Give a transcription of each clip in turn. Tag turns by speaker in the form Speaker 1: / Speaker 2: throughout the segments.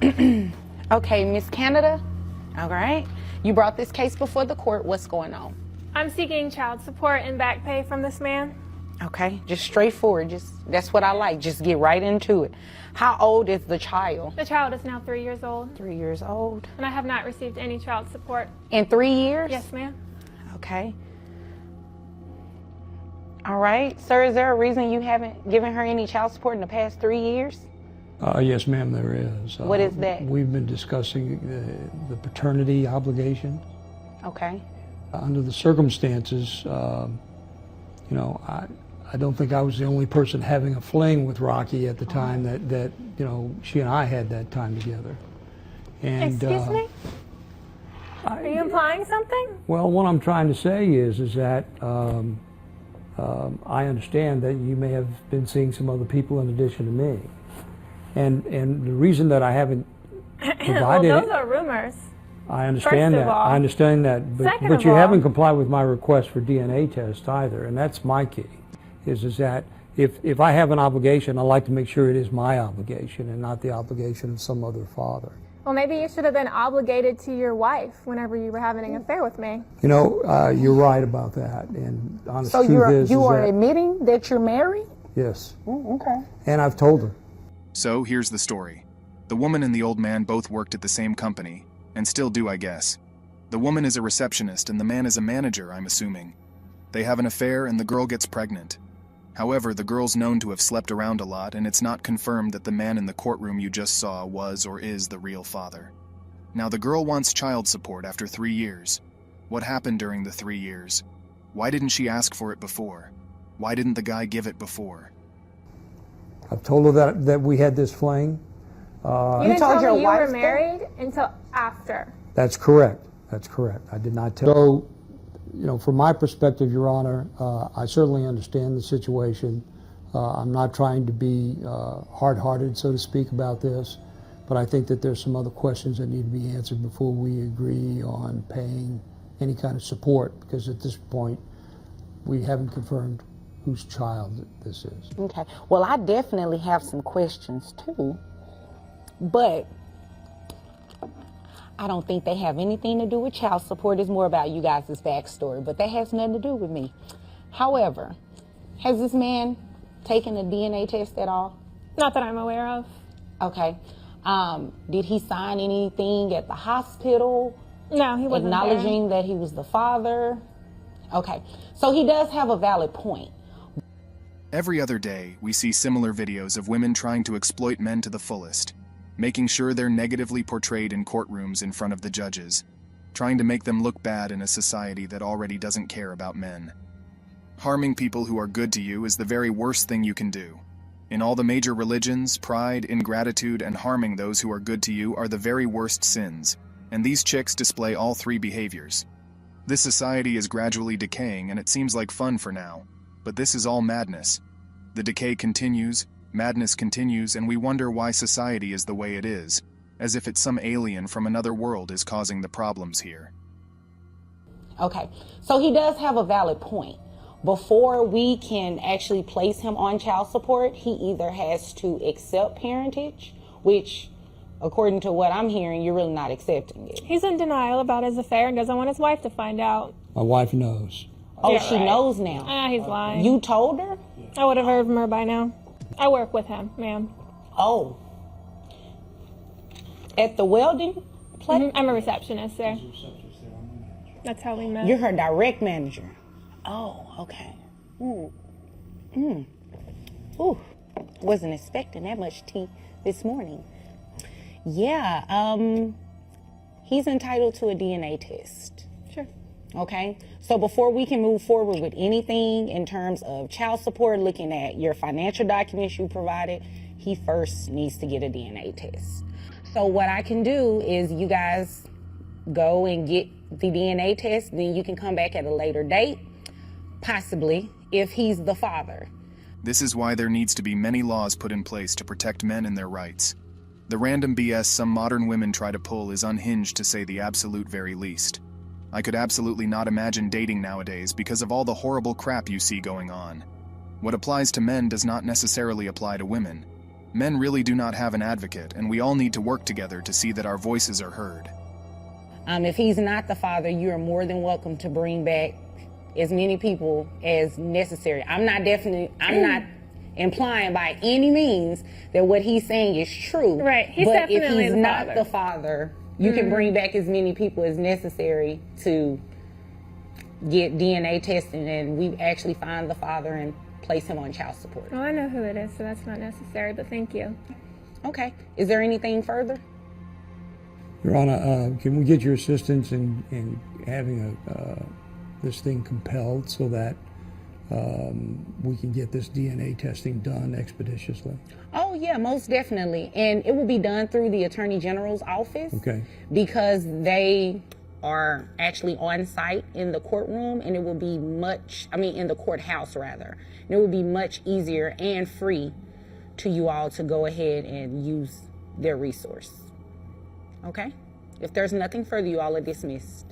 Speaker 1: Okay, Miss Canada. All right. You brought this case before the court. What's going on?
Speaker 2: I'm seeking child support and back pay from this man.
Speaker 1: Okay, just straightforward. That's what I like. Just get right into it. How old is the child?
Speaker 2: The child is now 3 years old,
Speaker 1: 3 years old.
Speaker 2: and I have not received any child support.
Speaker 1: In 3 years?
Speaker 2: Yes, ma'am.
Speaker 1: Okay. All right. Sir, is there a reason you haven't given her any child support in the past 3 years?
Speaker 3: Yes, ma'am, there is.
Speaker 1: What is that?
Speaker 3: We've been discussing the paternity obligation.
Speaker 1: Okay.
Speaker 3: Under the circumstances, you know, I don't think I was the only person having a fling with Rocky at the time that you know, she and I had that time together. And,
Speaker 2: Excuse me? Are you implying something?
Speaker 3: Well, what I'm trying to say is that I understand that you may have been seeing some other people in addition to me. And the reason that I haven't provided
Speaker 2: Well, those are rumors.
Speaker 3: I understand
Speaker 2: First of
Speaker 3: that.
Speaker 2: all.
Speaker 3: I understand that. But
Speaker 2: Second of
Speaker 3: you
Speaker 2: all.
Speaker 3: haven't complied with my request for DNA test either, and that's my key. Is that if I have an obligation, I like to make sure it is my obligation and not the obligation of some other father.
Speaker 2: Well, maybe you should have been obligated to your wife whenever you were having an affair with me.
Speaker 3: You know, you're right about that. And honest
Speaker 1: So
Speaker 3: truth is
Speaker 1: you are
Speaker 3: that,
Speaker 1: admitting that you're married?
Speaker 3: yes.
Speaker 1: Okay.
Speaker 3: And I've told her.
Speaker 4: So here's the story. The woman and the old man both worked at the same company, and still do, I guess. The woman is a receptionist and the man is a manager, I'm assuming. They have an affair and the girl gets pregnant. However, the girl's known to have slept around a lot, and it's not confirmed that the man in the courtroom you just saw was or is the real father. Now the girl wants child support after 3 years. What happened during the 3 years? Why didn't she ask for it before? Why didn't the guy give it before?
Speaker 3: I've told her that we had this fling.
Speaker 2: You didn't
Speaker 1: told
Speaker 2: tell
Speaker 1: your
Speaker 2: me you
Speaker 1: wife
Speaker 2: were
Speaker 1: that?
Speaker 2: married until after.
Speaker 3: That's correct. That's correct. I did not tell. So, you know, from my perspective, Your Honor, I certainly understand the situation. I'm not trying to be hard-hearted, so to speak, about this, but I think that there's some other questions that need to be answered before we agree on paying any kind of support, because at this point, we haven't confirmed whose child this is.
Speaker 1: Okay. Well, I definitely have some questions too, but I don't think they have anything to do with child support. It's more about you guys' backstory, but that has nothing to do with me. However, has this man taken a DNA test at all?
Speaker 2: Not that I'm aware of.
Speaker 1: Okay. Did he sign anything at the hospital
Speaker 2: No, he wasn't
Speaker 1: acknowledging that he was the father? Okay. So he does have a valid point.
Speaker 4: Every other day, we see similar videos of women trying to exploit men to the fullest, making sure they're negatively portrayed in courtrooms in front of the judges, trying to make them look bad in a society that already doesn't care about men. Harming people who are good to you is the very worst thing you can do. In all the major religions, pride, ingratitude, and harming those who are good to you are the very worst sins, and these chicks display all three behaviors. This society is gradually decaying, and it seems like fun for now, but this is all madness. The decay continues, madness continues, and we wonder why society is the way it is, as if it's some alien from another world is causing the problems here.
Speaker 1: Okay. So he does have a valid point. Before we can actually place him on child support, he either has to accept parentage, which, according to what I'm hearing, you're really not accepting it.
Speaker 2: He's in denial about his affair and doesn't want his wife to find out.
Speaker 3: My wife knows.
Speaker 1: Oh,
Speaker 2: Yeah,
Speaker 1: she
Speaker 2: right.
Speaker 1: knows now.
Speaker 2: He's lying.
Speaker 1: You told her?
Speaker 2: I would have heard from her by now. I work with him, ma'am.
Speaker 1: Oh. At the welding place?
Speaker 2: I'm a receptionist there. That's how we met.
Speaker 1: You're her direct manager. Oh, okay. Ooh, wasn't expecting that much tea this morning. Yeah, he's entitled to a DNA test.
Speaker 2: Sure.
Speaker 1: Okay, so before we can move forward with anything in terms of child support, looking at your financial documents you provided, he first needs to get a DNA test. So what I can do is you guys go and get the DNA test, then you can come back at a later date, possibly, if he's the father.
Speaker 4: This is why there needs to be many laws put in place to protect men and their rights. The random BS some modern women try to pull is unhinged, to say the absolute very least. I could absolutely not imagine dating nowadays because of all the horrible crap you see going on. What applies to men does not necessarily apply to women. Men really do not have an advocate, and we all need to work together to see that our voices are heard.
Speaker 1: If he's not the father, you are more than welcome to bring back as many people as necessary. I'm not implying by any means that what he's saying is true.
Speaker 2: Right, he's
Speaker 1: but
Speaker 2: definitely
Speaker 1: if he's
Speaker 2: the
Speaker 1: not
Speaker 2: father.
Speaker 1: the father, you can bring back as many people as necessary to get DNA testing, and we actually find the father and place him on child support.
Speaker 2: Well, I know who it is, so that's not necessary, but thank you.
Speaker 1: Okay. Is there anything further?
Speaker 3: Your Honor, can we get your assistance in having this thing compelled so that we can get this DNA testing done expeditiously?
Speaker 1: Oh, yeah, most definitely. And it will be done through the Attorney General's office.
Speaker 3: Okay.
Speaker 1: Because they are actually on site in the courtroom, and it will be in the courthouse rather. And it will be much easier and free to you all to go ahead and use their resource. Okay? If there's nothing further, you all are dismissed.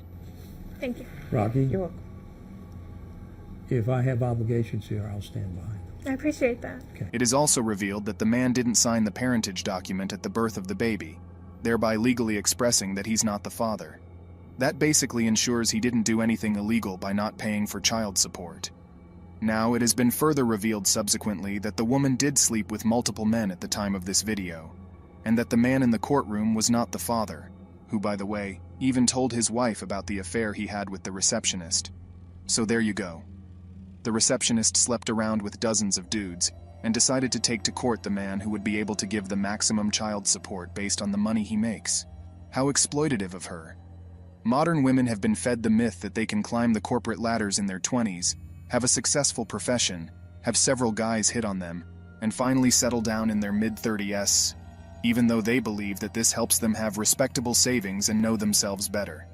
Speaker 2: Thank you.
Speaker 3: Rocky,
Speaker 1: You're welcome.
Speaker 3: if I have obligations here, I'll stand behind them.
Speaker 2: I appreciate that.
Speaker 4: It is also revealed that the man didn't sign the parentage document at the birth of the baby, thereby legally expressing that he's not the father. That basically ensures he didn't do anything illegal by not paying for child support. Now, it has been further revealed subsequently that the woman did sleep with multiple men at the time of this video, and that the man in the courtroom was not the father, who, by the way, even told his wife about the affair he had with the receptionist. So there you go. The receptionist slept around with dozens of dudes, and decided to take to court the man who would be able to give the maximum child support based on the money he makes. How exploitative of her. Modern women have been fed the myth that they can climb the corporate ladders in their 20s, have a successful profession, have several guys hit on them, and finally settle down in their mid-30s, even though they believe that this helps them have respectable savings and know themselves better.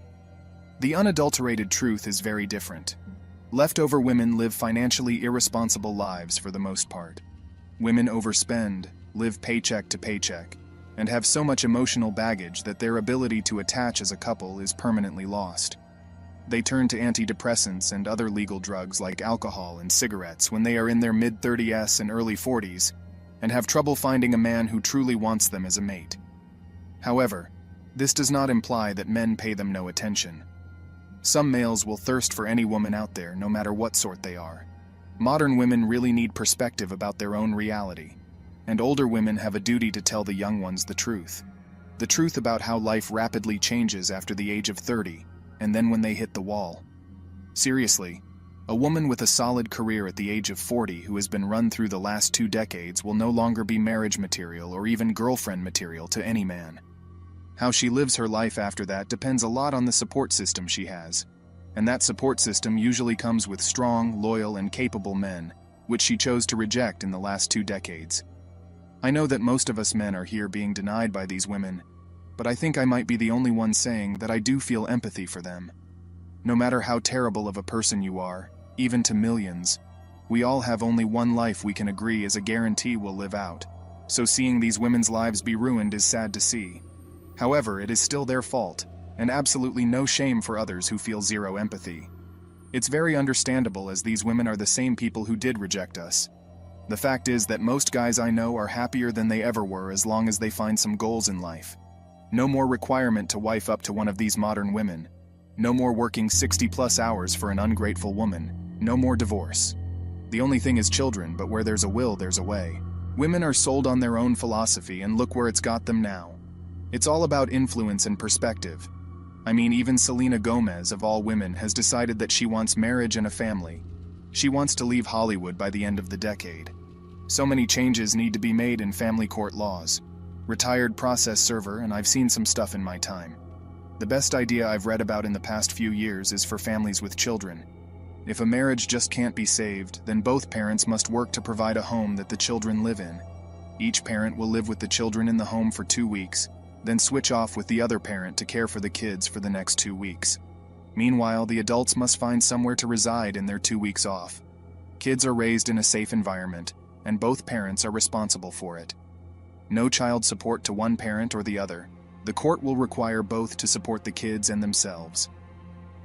Speaker 4: The unadulterated truth is very different. Leftover women live financially irresponsible lives for the most part. Women overspend, live paycheck to paycheck, and have so much emotional baggage that their ability to attach as a couple is permanently lost. They turn to antidepressants and other legal drugs like alcohol and cigarettes when they are in their mid-30s and early 40s, and have trouble finding a man who truly wants them as a mate. However, this does not imply that men pay them no attention. Some males will thirst for any woman out there, no matter what sort they are. Modern women really need perspective about their own reality, and older women have a duty to tell the young ones the truth. The truth about how life rapidly changes after the age of 30, and then when they hit the wall. Seriously, a woman with a solid career at the age of 40 who has been run through the last 2 decades will no longer be marriage material or even girlfriend material to any man. How she lives her life after that depends a lot on the support system she has, and that support system usually comes with strong, loyal, and capable men, which she chose to reject in the last 2 decades. I know that most of us men are here being denied by these women, but I think I might be the only one saying that I do feel empathy for them. No matter how terrible of a person you are, even to millions, we all have only one life we can agree is a guarantee we'll live out, so seeing these women's lives be ruined is sad to see. However, it is still their fault, and absolutely no shame for others who feel zero empathy. It's very understandable as these women are the same people who did reject us. The fact is that most guys I know are happier than they ever were as long as they find some goals in life. No more requirement to wife up to one of these modern women. No more working 60+ hours for an ungrateful woman. No more divorce. The only thing is children, but where there's a will, there's a way. Women are sold on their own philosophy, and look where it's got them now. It's all about influence and perspective. I mean, even Selena Gomez, of all women, has decided that she wants marriage and a family. She wants to leave Hollywood by the end of the decade. So many changes need to be made in family court laws. Retired process server, and I've seen some stuff in my time. The best idea I've read about in the past few years is for families with children. If a marriage just can't be saved, then both parents must work to provide a home that the children live in. Each parent will live with the children in the home for 2 weeks, then switch off with the other parent to care for the kids for the next 2 weeks. Meanwhile, the adults must find somewhere to reside in their 2 weeks off. Kids are raised in a safe environment, and both parents are responsible for it. No child support to one parent or the other. The court will require both to support the kids and themselves.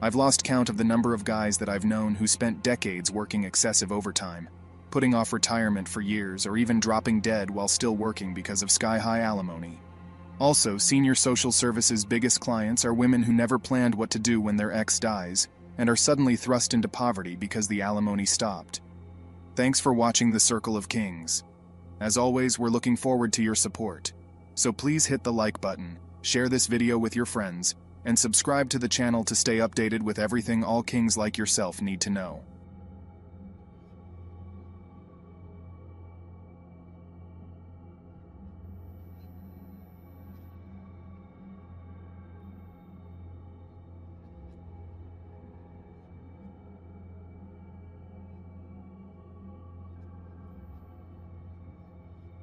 Speaker 4: I've lost count of the number of guys that I've known who spent decades working excessive overtime. putting off retirement for years, or even dropping dead while still working because of sky-high alimony. Also, senior social services' biggest clients are women who never planned what to do when their ex dies and are suddenly thrust into poverty because the alimony stopped. Thanks for watching The Circle of Kings. As always, we're looking forward to your support. So please hit the like button, share this video with your friends, and subscribe to the channel to stay updated with everything all kings like yourself need to know.